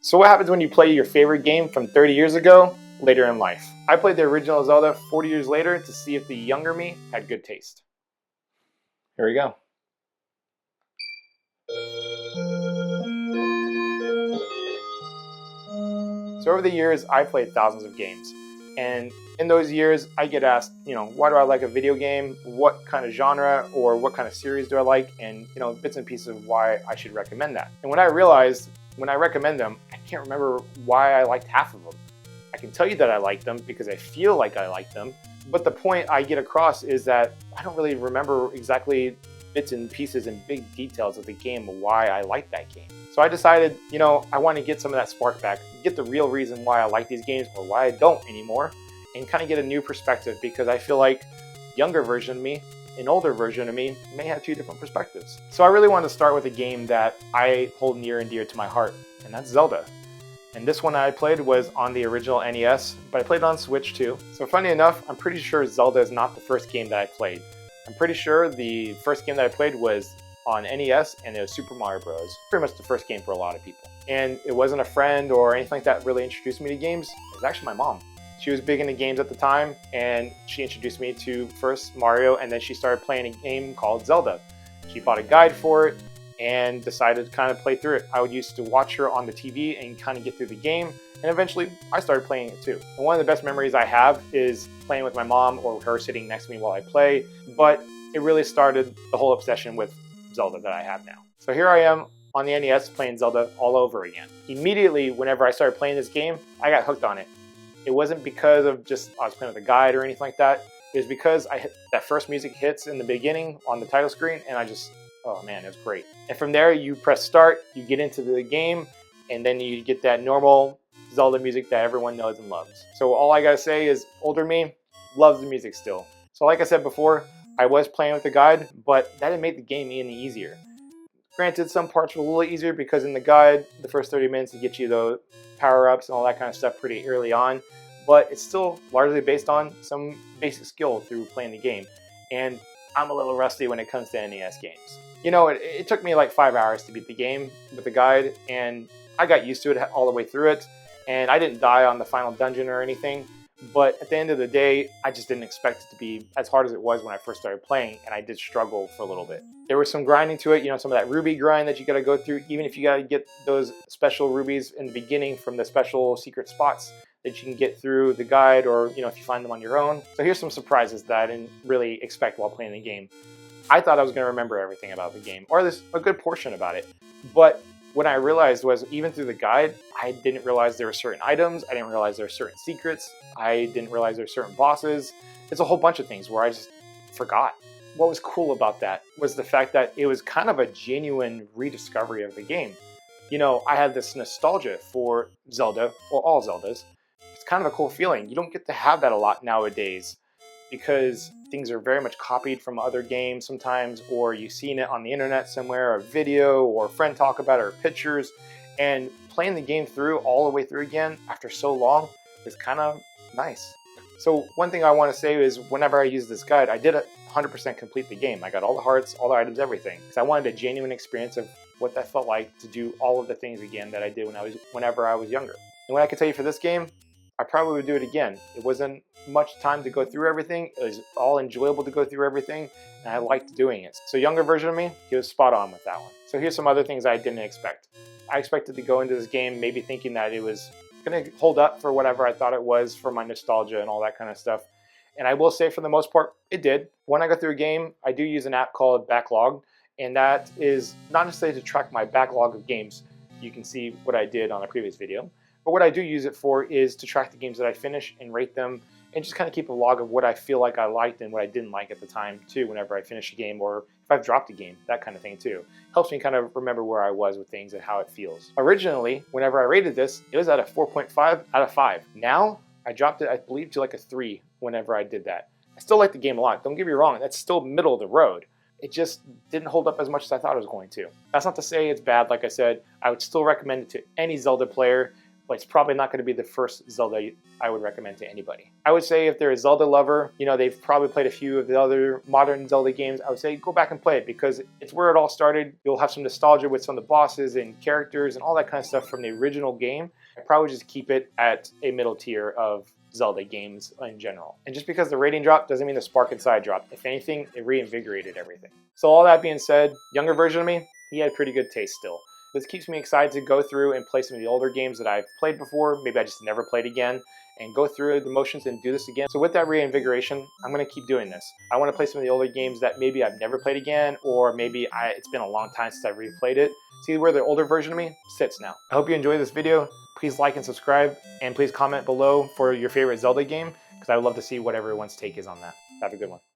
So what happens when you play your favorite game from 30 years ago later in life? I played the original Zelda 40 years later to see if the younger me had good taste. Here we go. So over the years, I've played thousands of games. And in those years, I get asked, why do I like a video game? What kind of genre or what kind of series do I like? And, bits and pieces of why I should recommend that. And when I realized, when I recommend them, I can't remember why I liked half of them. I can tell you that I like them because I feel like I like them. But the point I get across is that I don't really remember exactly bits and pieces and big details of the game of why I like that game. So I decided, I want to get some of that spark back, get the real reason why I like these games or why I don't anymore, and kind of get a new perspective, because I feel like younger version of me and older version of me may have two different perspectives. So I really wanted to start with a game that I hold near and dear to my heart, and that's Zelda. And this one I played was on the original NES, but I played it on Switch too. So funny enough, I'm pretty sure Zelda is not the first game that I played. I'm pretty sure the first game that I played was on NES, and it was Super Mario Bros. Pretty much the first game for a lot of people. And it wasn't a friend or anything like that really introduced me to games. It was actually my mom. She was big into games at the time, and she introduced me to first Mario, and then she started playing a game called Zelda. She bought a guide for it and decided to kind of play through it. I would used to watch her on the TV and kind of get through the game, and eventually I started playing it too. And one of the best memories I have is playing with my mom or her sitting next to me while I play, but it really started the whole obsession with Zelda that I have now. So here I am on the NES playing Zelda all over again. Immediately, whenever I started playing this game, I got hooked on it. It wasn't because of just I was playing with a guide or anything like that. It was because that first music hits in the beginning on the title screen, and oh man, it was great. And from there, you press start, you get into the game, and then you get that normal Zelda music that everyone knows and loves. So all I gotta say is, older me loves the music still. So like I said before, I was playing with the guide, but that didn't make the game any easier. Granted, some parts were a little easier because in the guide, the first 30 minutes to get you the power-ups and all that kind of stuff pretty early on, but it's still largely based on some basic skill through playing the game. And I'm a little rusty when it comes to NES games. It took me like 5 hours to beat the game with the guide, and I got used to it all the way through it, and I didn't die on the final dungeon or anything. But at the end of the day, I just didn't expect it to be as hard as it was when I first started playing, and I did struggle for a little bit. There was some grinding to it, some of that ruby grind that you gotta go through, even if you gotta get those special rubies in the beginning from the special secret spots that you can get through the guide, or if you find them on your own. So here's some surprises that I didn't really expect while playing the game. I thought I was gonna remember everything about the game, or there's a good portion about it, but what I realized was, even through the guide, I didn't realize there were certain items, I didn't realize there were certain secrets, I didn't realize there were certain bosses. It's a whole bunch of things where I just forgot. What was cool about that was the fact that it was kind of a genuine rediscovery of the game. I had this nostalgia for Zelda, or all Zeldas. It's kind of a cool feeling. You don't get to have that a lot nowadays, because things are very much copied from other games sometimes, or you've seen it on the internet somewhere, a video, or a friend talk about it, or pictures. And playing the game through all the way through again after so long is kind of nice. So one thing I want to say is, whenever I use this guide, I did 100% complete the game. I got all the hearts, all the items, everything, because I wanted a genuine experience of what that felt like to do all of the things again that I did whenever I was younger. And what I can tell you for this game, I probably would do it again. It wasn't much time to go through everything. It was all enjoyable to go through everything, and I liked doing it. So younger version of me, he was spot on with that one. So here's some other things I didn't expect. I expected to go into this game maybe thinking that it was going to hold up for whatever I thought it was for my nostalgia and all that kind of stuff. And I will say, for the most part, it did. When I go through a game, I do use an app called Backlog, and that is not necessarily to track my backlog of games. You can see what I did on a previous video. But what I do use it for is to track the games that I finish and rate them, and just kind of keep a log of what I feel like I liked and what I didn't like at the time too, whenever I finish a game, or if I've dropped a game, that kind of thing too. Helps me kind of remember where I was with things and how it feels. Originally, whenever I rated this, it was at a 4.5 out of 5. Now, I dropped it, I believe, to like a 3 whenever I did that. I still like the game a lot, don't get me wrong, that's still middle of the road. It just didn't hold up as much as I thought it was going to. That's not to say it's bad. Like I said, I would still recommend it to any Zelda player, but it's probably not going to be the first Zelda I would recommend to anybody. I would say if they're a Zelda lover, you know, they've probably played a few of the other modern Zelda games, I would say go back and play it because it's where it all started. You'll have some nostalgia with some of the bosses and characters and all that kind of stuff from the original game. I'd probably just keep it at a middle tier of Zelda games in general. And just because the rating dropped doesn't mean the spark inside dropped. If anything, it reinvigorated everything. So all that being said, younger version of me, he had pretty good taste still. This keeps me excited to go through and play some of the older games that I've played before. Maybe I just never played again, and go through the motions and do this again. So with that reinvigoration, I'm going to keep doing this. I want to play some of the older games that maybe I've never played again, or maybe it's been a long time since I've replayed it. See where the older version of me sits now. I hope you enjoyed this video. Please like and subscribe, and please comment below for your favorite Zelda game, because I would love to see what everyone's take is on that. Have a good one.